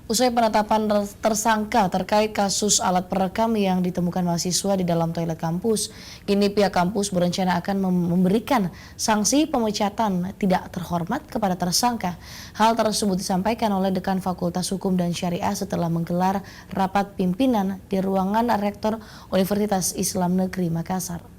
Usai penetapan tersangka terkait kasus alat perekam yang ditemukan mahasiswa di dalam toilet kampus, kini pihak kampus berencana akan memberikan sanksi pemecatan tidak terhormat kepada tersangka. Hal tersebut disampaikan oleh Dekan Fakultas Hukum dan Syariah setelah menggelar rapat pimpinan di ruangan Rektor Universitas Islam Negeri Makassar.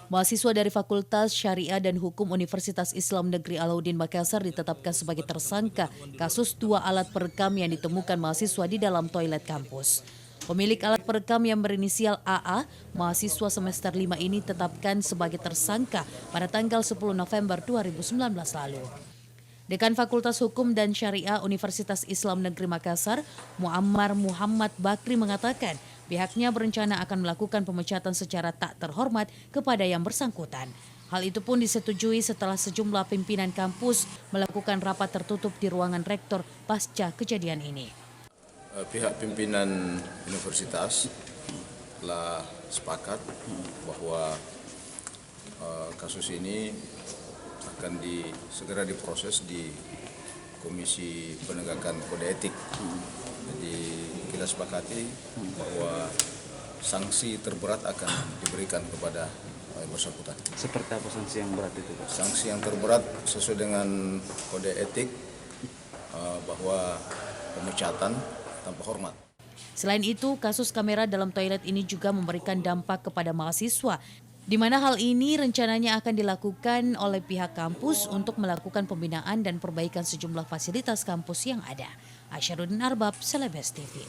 Mahasiswa dari Fakultas Syariah dan Hukum Universitas Islam Negeri Alauddin Makassar ditetapkan sebagai tersangka kasus 2 alat perekam yang ditemukan mahasiswa di dalam toilet kampus. Pemilik alat perekam yang berinisial AA, mahasiswa semester 5 ini ditetapkan sebagai tersangka pada tanggal 10 November 2019 lalu. Dekan Fakultas Hukum dan Syariah Universitas Islam Negeri Makassar, Muammar Muhammad Bakri mengatakan pihaknya berencana akan melakukan pemecatan secara tak terhormat kepada yang bersangkutan. Hal itu pun disetujui setelah sejumlah pimpinan kampus melakukan rapat tertutup di ruangan rektor pasca kejadian ini. Pihak pimpinan universitas telah sepakat bahwa kasus ini akan segera diproses di Komisi Penegakan Kode Etik. Jadi kita sepakati bahwa sanksi terberat akan diberikan kepada yang bersangkutan. Seperti apa sanksi yang berat itu? Sanksi yang terberat sesuai dengan kode etik bahwa pemecatan tanpa hormat. Selain itu, kasus kamera dalam toilet ini juga memberikan dampak kepada mahasiswa, di mana hal ini rencananya akan dilakukan oleh pihak kampus untuk melakukan pembinaan dan perbaikan sejumlah fasilitas kampus yang ada. Aisyarudin Arbab, Celebes TV.